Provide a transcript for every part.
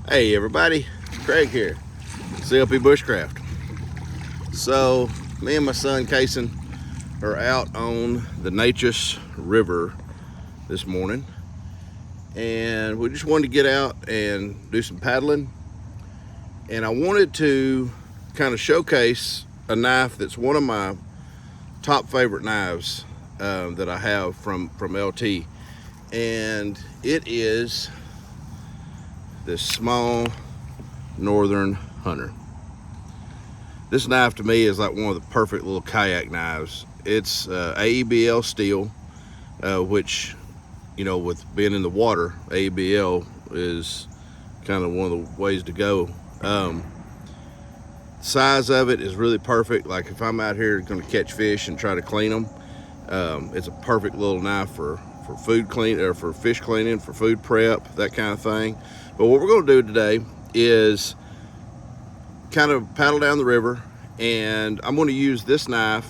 Hey everybody, Craig here, CLP Bushcraft. So me and my son Kason are out on the Neches River this morning, and we just wanted to get out and do some paddling. And I wanted to kind of showcase a knife that's one of my top favorite knives that I have from LT, and it is this small Northern Hunter. This knife to me is like one of the perfect little kayak knives. It's AEBL steel, which, you know, with being in the water, AEBL is kind of one of the ways to go. Size of it is really perfect. Like if I'm out here going to catch fish and try to clean them, it's a perfect little knife for food clean, or for fish cleaning, for food prep, that kind of thing. But what we're going to do today is kind of paddle down the river, and I'm going to use this knife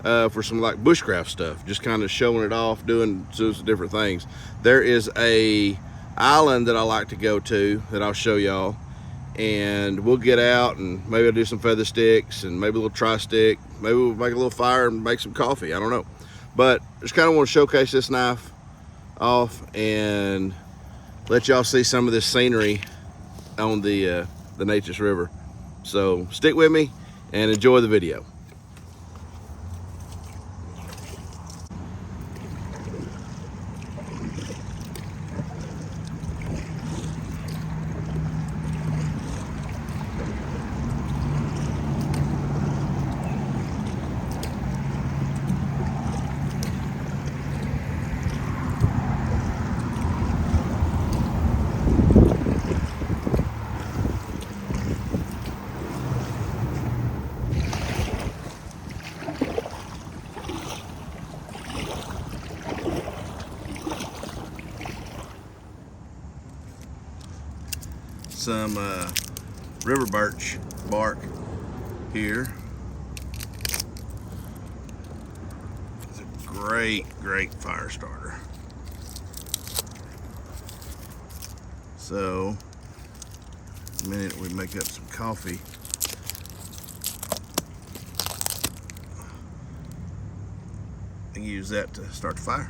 for some like bushcraft stuff, just kind of showing it off, doing some different things. There is a island that I like to go to that I'll show y'all, and we'll get out and maybe I'll do some feather sticks and maybe a little tri-stick. Maybe we'll make a little fire and make some coffee, I don't know. But just kind of want to showcase this knife off and let y'all see some of this scenery on the Neches River. So stick with me and enjoy the video. Some river birch bark here. It's a great fire starter. So the minute we make up some coffee, I can use that to start the fire.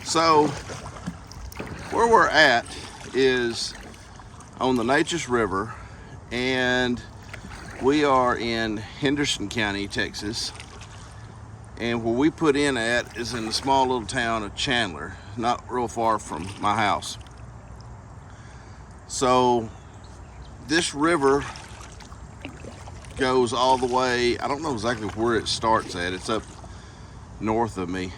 So where we're at is on the Neches River, and we are in Henderson County, Texas. And where we put in at is in the small little town of Chandler, not real far from my house. So this river goes all the way, I don't know exactly where it starts at, it's up north of me.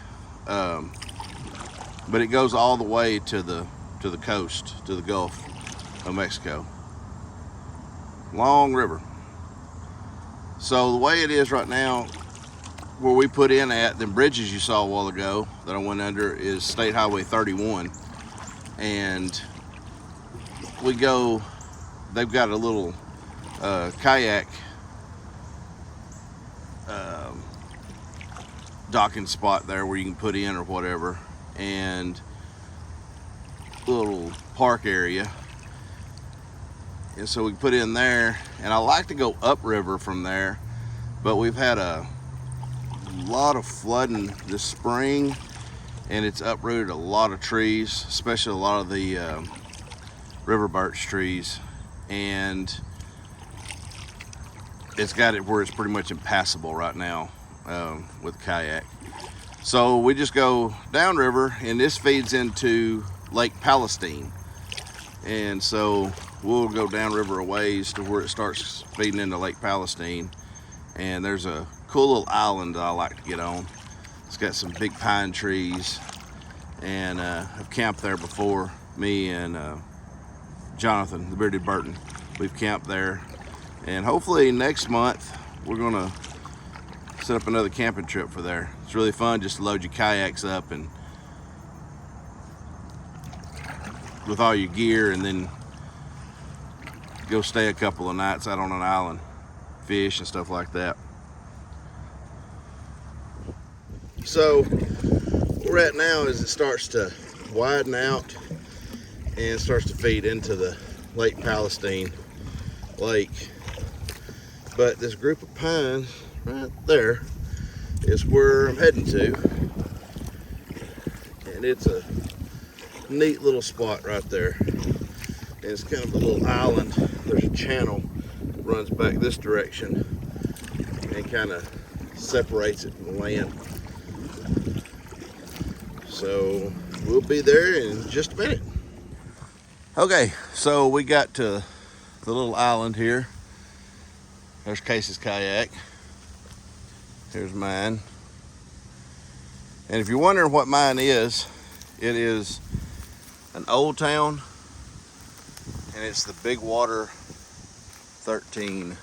But it goes all the way to the coast, to the Gulf of Mexico. Long river. So the way it is right now, where we put in at, the bridges you saw a while ago that I went under, is State Highway 31. And we go, they've got a little kayak docking spot there where you can put in or whatever, and little park area, and so we put in there. And I like to go upriver from there, but we've had a lot of flooding this spring, and it's uprooted a lot of trees, especially a lot of the river birch trees, and it's got it where it's pretty much impassable right now with kayak. So we just go downriver, and this feeds into Lake Palestine. And so we'll go downriver a ways to where it starts feeding into Lake Palestine. And there's a cool little island that I like to get on. It's got some big pine trees, and I've camped there before. Me and Jonathan, the bearded Burton, we've camped there. And hopefully next month we're gonna set up another camping trip for there. It's really fun just to load your kayaks up and with all your gear, and then go stay a couple of nights out on an island, fish and stuff like that. So Where we're at now is it starts to widen out and starts to feed into the Lake Palestine Lake. But this group of pines right there is where I'm heading to. And it's a neat little spot right there. And it's kind of a little island. There's a channel that runs back this direction and kind of separates it from the land. So we'll be there in just a minute. Okay, so we got to the little island here. There's Casey's kayak. Here's mine. And if you're wondering what mine is, it is an Old Town, and it's the Big Water 13-2.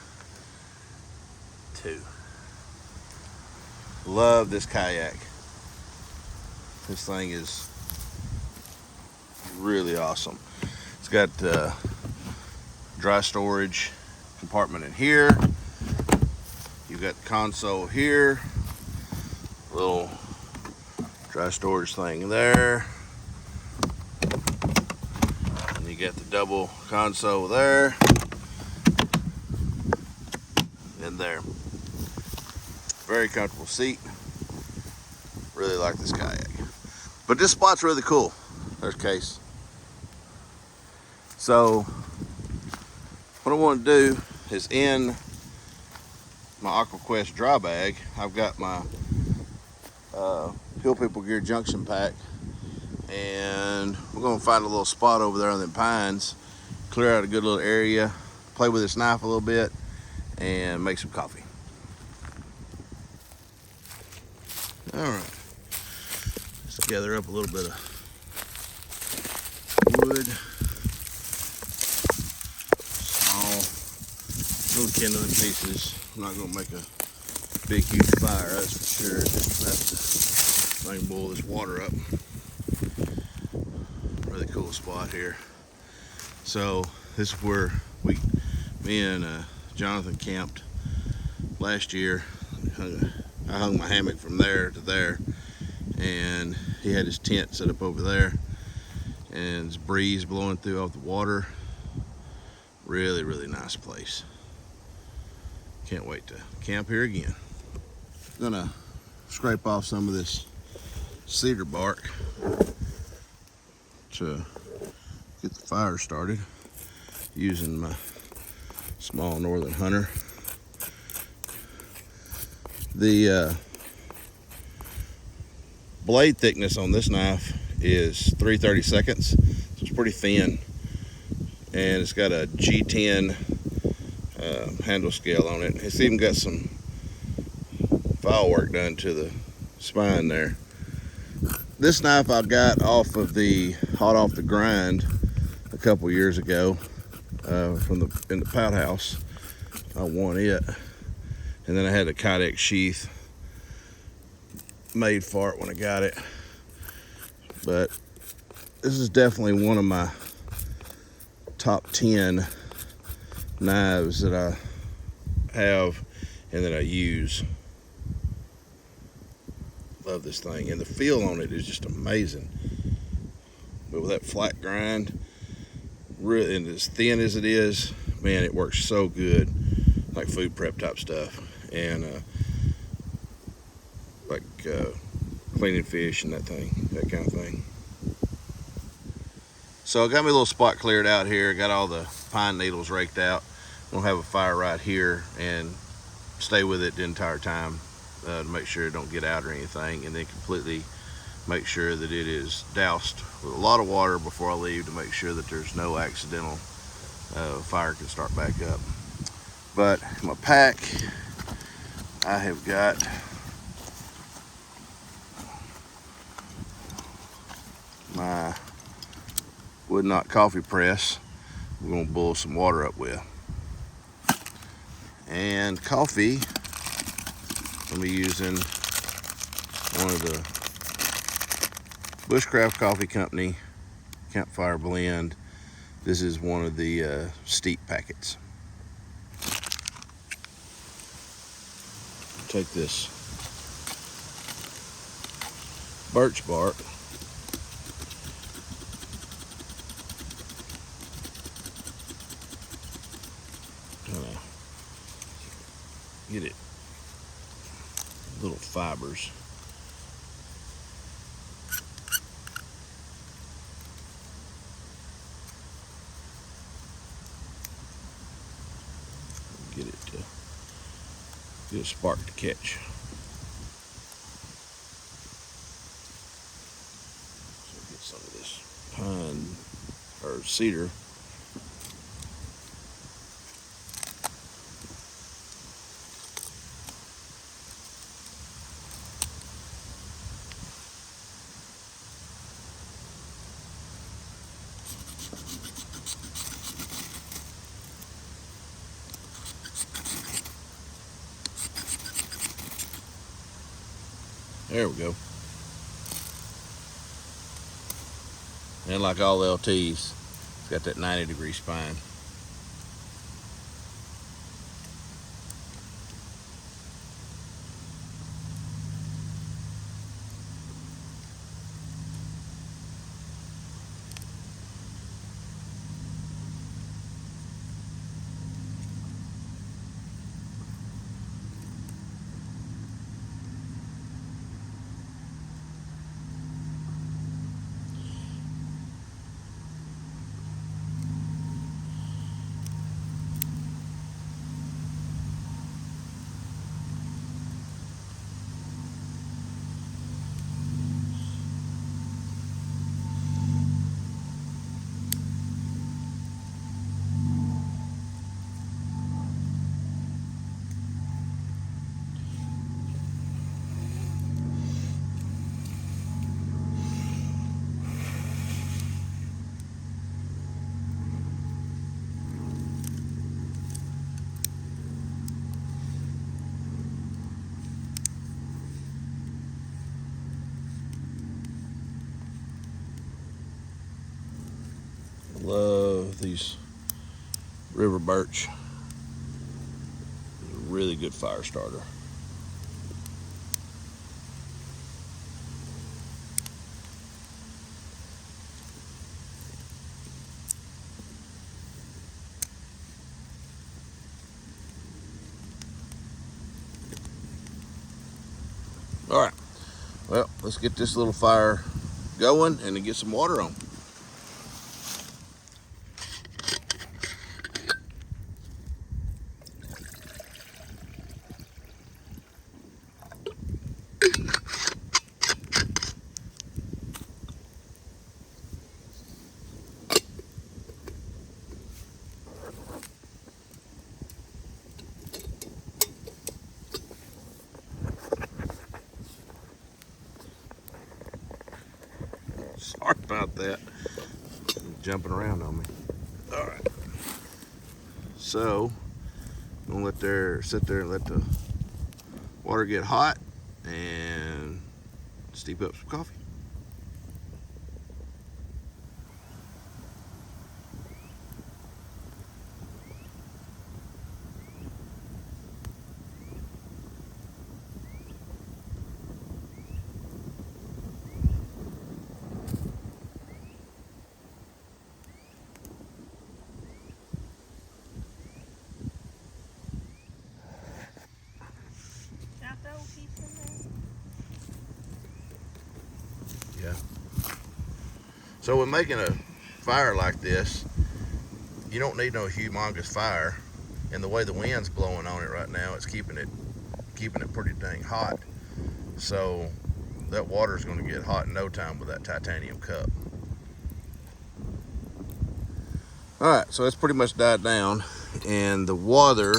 Love this kayak. This thing is really awesome. It's got dry storage compartment in here. You've got the console here, little dry storage thing there, and you got the double console there and there. Very comfortable seat. Really like this kayak. But this spot's really cool. There's Case. So what I want to do is in my AquaQuest dry bag, I've got my Hill People Gear Junction pack, and we're going to find a little spot over there on the pines, clear out a good little area, play with this knife a little bit, and make some coffee. All right, let's gather up a little bit of wood, small little kindling pieces. I'm not going to make a big huge fire, that's for sure. So I can boil this water up. Really cool spot here. So this is where me and Jonathan camped last year. I hung my hammock from there to there, and he had his tent set up over there, and this breeze blowing through off the water. Really, really nice place. Can't wait to camp here again. I'm gonna scrape off some of this cedar bark to get the fire started using my small Northern Hunter. The blade thickness on this knife is 3/32, so it's pretty thin, and it's got a G10 handle scale on it. It's even got some file work done to the spine there. This knife I got off of the hot off the grind a couple years ago in the pout house. I won it, and then I had a Kydex sheath made for it when I got it. But this is definitely one of my top 10 knives that I have and that I use. Love this thing, and the feel on it is just amazing. But with that flat grind, really, and as thin as it is, man, it works so good, like food prep type stuff, and like cleaning fish and that kind of thing. So I got me a little spot cleared out here. Got all the pine needles raked out. I'm gonna have a fire right here and stay with it the entire time to make sure it don't get out or anything, and then completely make sure that it is doused with a lot of water before I leave to make sure that there's no accidental fire can start back up. But in my pack, I have got my wood knot coffee press. We're gonna boil some water up with. And coffee, I'm gonna be using one of the Bushcraft Coffee Company Campfire Blend. This is one of the steep packets. Take this birch bark. Get it, little fibers. Get it to get a spark to catch. So get some of this pine or cedar. There we go. And like all LTs, it's got that 90-degree spine. Love these river birch. It's a really good fire starter. All right, well, let's get this little fire going and then get some water on. Sorry about that. Jumping around on me. All right. So, I'm gonna sit there and let the water get hot and steep up some coffee. Yeah. So when making a fire like this, you don't need no humongous fire, and the way the wind's blowing on it right now, it's keeping it pretty dang hot. So that water's going to get hot in no time with that titanium cup. All right, so it's pretty much died down, and the water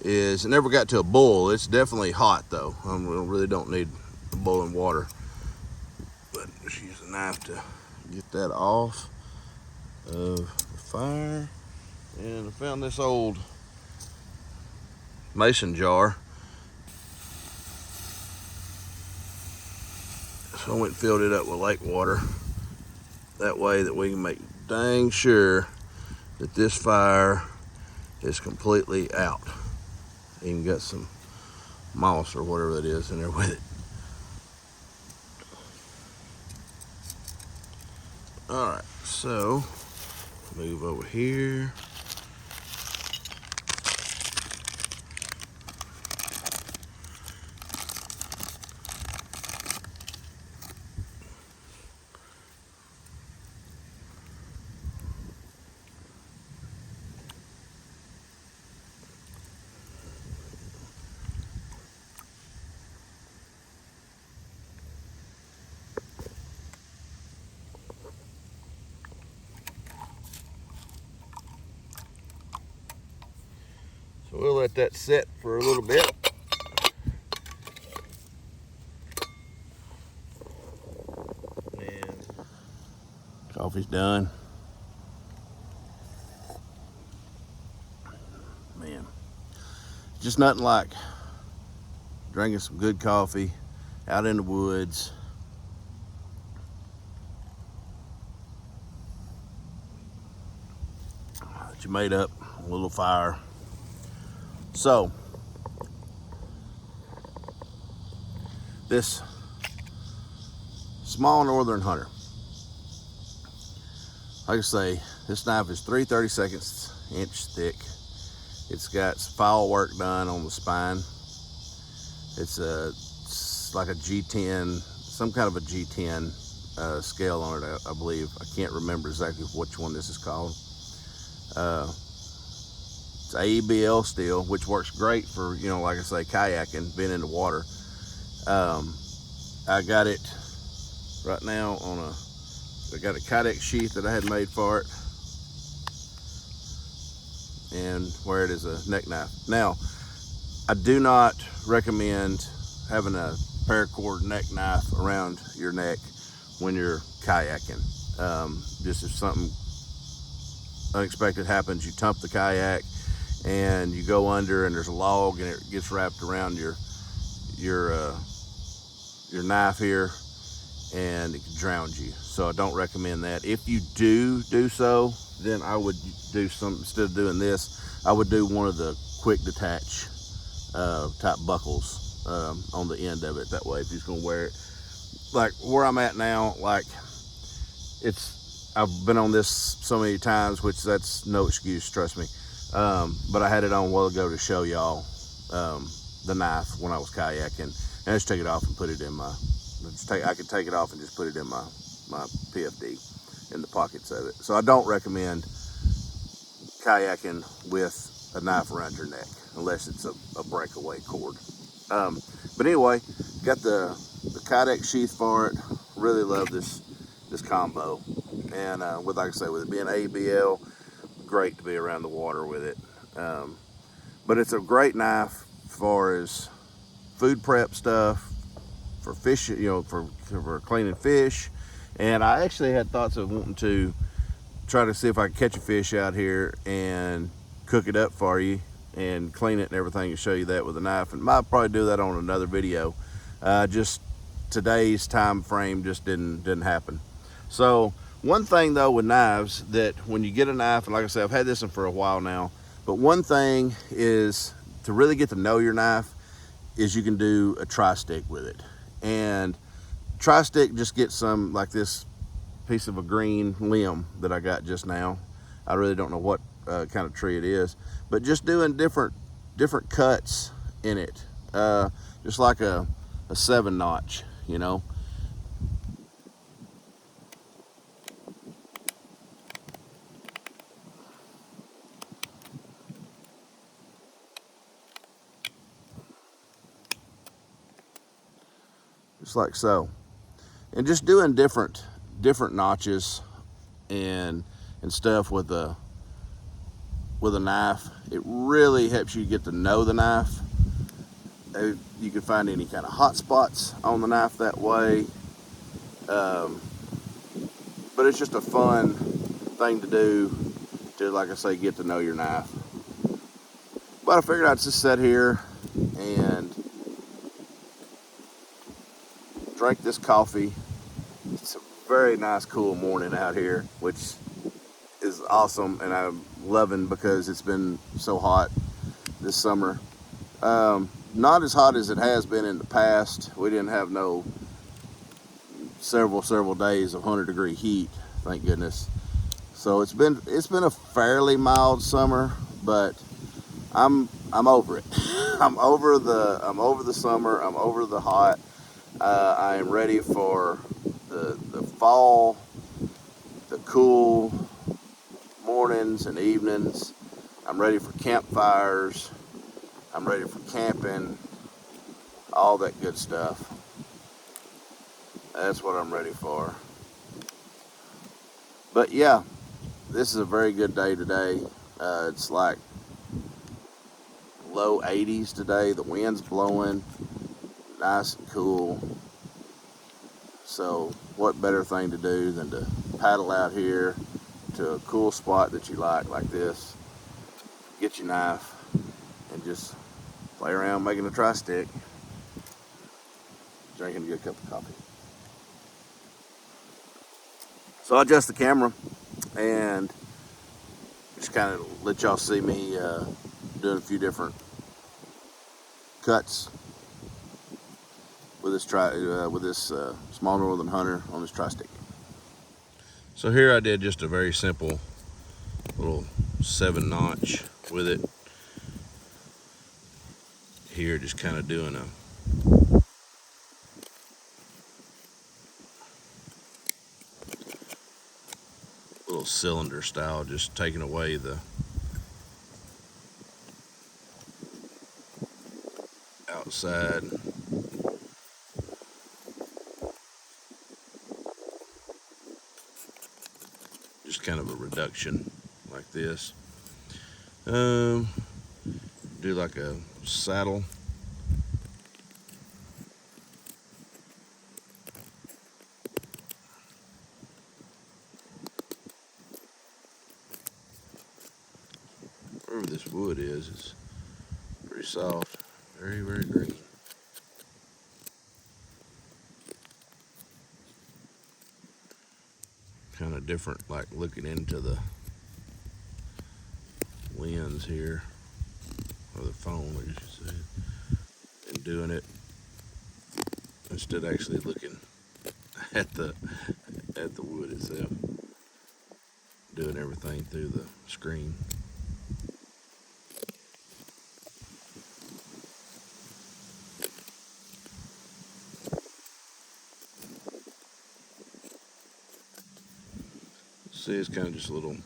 is, it never got to a boil. It's definitely hot though. We really don't need boiling water. But just use a knife to get that off of the fire. And I found this old mason jar. So I went and filled it up with lake water. That way that we can make dang sure that this fire is completely out. Even got some moss or whatever that is in there with it. All right, so move over here. So we'll let that sit for a little bit. And coffee's done. Man, just nothing like drinking some good coffee out in the woods. That you made up a little fire. So this small northern hunter, like I say, this knife is 3/32 inch thick. It's got file work done on the spine. It's like a G10, some kind of a G10 scale on it, I believe. I can't remember exactly which one this is called. It's AEBL steel, which works great for, you know, like I say, kayaking, being in the water. I got it right now on I got a kydex sheath that I had made for it, and where it is a neck knife. Now, I do not recommend having a paracord neck knife around your neck when you're kayaking. Just if something unexpected happens, you tump the kayak and you go under and there's a log and it gets wrapped around your knife here and it can drown you. So I don't recommend that. If you do so, then I would do some, instead of doing this, I would do one of the quick detach type buckles on the end of it. That way, if you're gonna wear it, like where I'm at now, like I've been on this so many times, which that's no excuse, trust me. But I had it on a while ago to show y'all the knife when I was kayaking, and I just take it off and put it in my, I could take it off and just put it in my PFD in the pockets of it. So I don't recommend kayaking with a knife around your neck unless it's a breakaway cord. But anyway, got the kydex sheath for it. Really love this combo, and with, like I say, with it being ABL, great to be around the water with it. But it's a great knife as far as food prep stuff, for fish, you know, for cleaning fish. And I actually had thoughts of wanting to try to see if I could catch a fish out here and cook it up for you and clean it and everything, and show you that with a knife. And might probably do that on another video. Just today's time frame just didn't happen. So one thing though with knives, that when you get a knife, and like I said, I've had this one for a while now, but one thing is to really get to know your knife is you can do a tri-stick with it. And tri-stick, just get some, like this piece of a green limb that I got just now. I really don't know what kind of tree it is, but just doing different cuts in it, just like a 7-notch, you know. Just like so. And just doing different notches and stuff with a knife, it really helps you get to know the knife. You can find any kind of hot spots on the knife that way. But it's just a fun thing to do to, like I say, get to know your knife. But I figured I'd just sit here and drink this coffee. It's a very nice cool morning out here, which is awesome, and I'm loving because it's been so hot this summer. Not as hot as it has been in the past. We didn't have no several days of 100-degree heat thank goodness. So it's been a fairly mild summer, but I'm over it. I'm over the summer. I'm over the hot. I am ready for the fall, the cool mornings and evenings. I'm ready for campfires. I'm ready for camping, all that good stuff. That's what I'm ready for. But yeah, this is a very good day today. It's like low 80s today. The wind's blowing, nice and cool. So what better thing to do than to paddle out here to a cool spot that you like this, get your knife, and just play around making a tri-stick, drinking a good cup of coffee. So I'll adjust the camera and just kind of let y'all see me doing a few different cuts with this small northern hunter on this tri-stick. So here I did just a very simple little 7-notch with it. Here, just kind of doing a little cylinder style, just taking away the outside. Just kind of a reduction like this. Do like a saddle. Wherever this wood is, it's pretty soft, very, very green. Kind of different, like looking into the lens here, or the phone, like you should say, and doing it instead of actually looking at the wood itself, doing everything through the screen. See, it's kind of just a little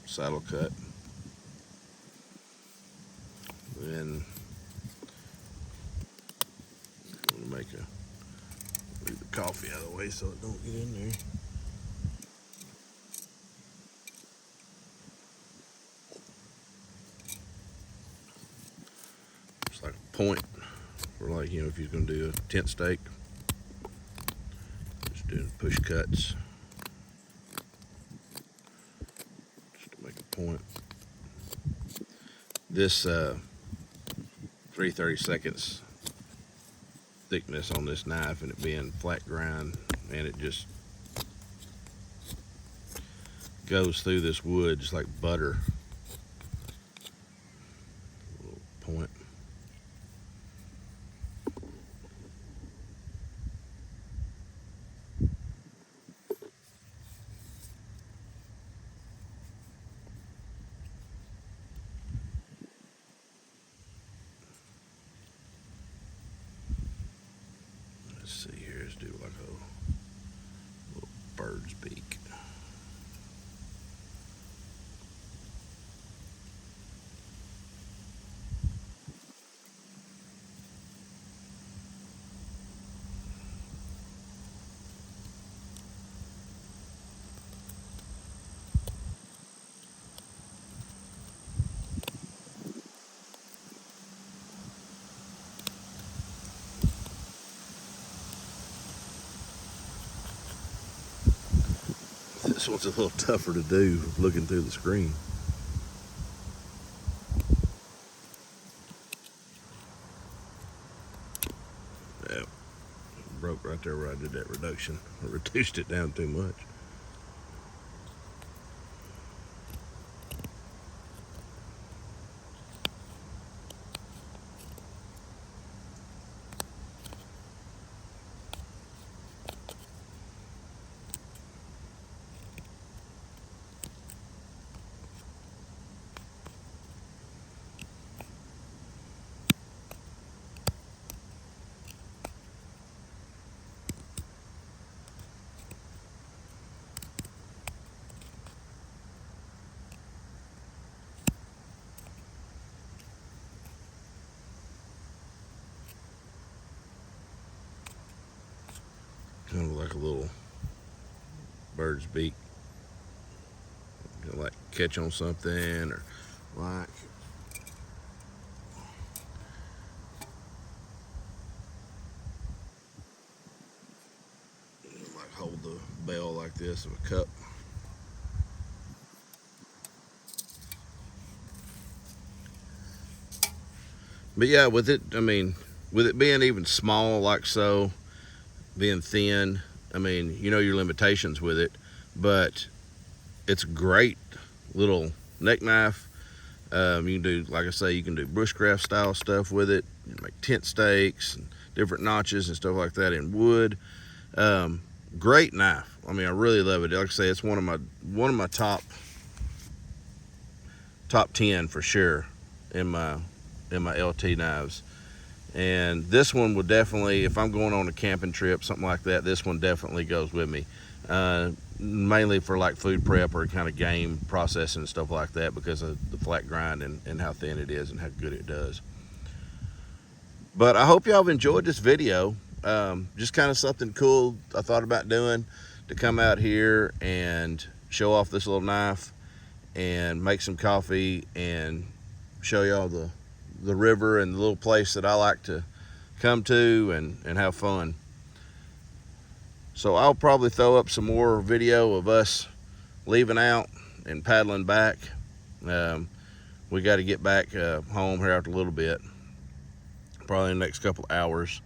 saddle cut. Then I'm gonna move the coffee out of the way so it don't get in there. It's like a point for, like, you know, if you're gonna do a tent stake, just doing push cuts just to make a point. This 3/32 thickness on this knife, and it being flat grind, and it just goes through this wood just like butter. A little point. Let's see here, let's do like a little bird's beak. This one's a little tougher to do looking through the screen. Yeah, broke right there where I did that reduction. I reduced it down too much. Kind of like a little bird's beak. You know, like catch on something, or like hold the bell like this of a cup. But yeah, with it, I mean, with it being even small like so, being thin, I mean, you know your limitations with it, but it's a great little neck knife. You can do, like I say, you can do bushcraft style stuff with it. You can make tent stakes and different notches and stuff like that in wood. Great knife. I mean, I really love it. Like I say, it's one of my top 10 for sure in my LT knives. And this one would definitely, if I'm going on a camping trip, something like that, this one definitely goes with me. Mainly for like food prep or kind of game processing and stuff like that, because of the flat grind and how thin it is and how good it does. But I hope y'all have enjoyed this video. Just kind of something cool I thought about doing, to come out here and show off this little knife and make some coffee and show y'all the river and the little place that I like to come to and have fun. So I'll probably throw up some more video of us leaving out and paddling back. We got to get back home here after a little bit, probably in the next couple hours.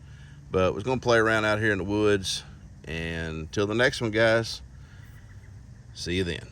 But we're going to play around out here in the woods. And until the next one, guys, see you then.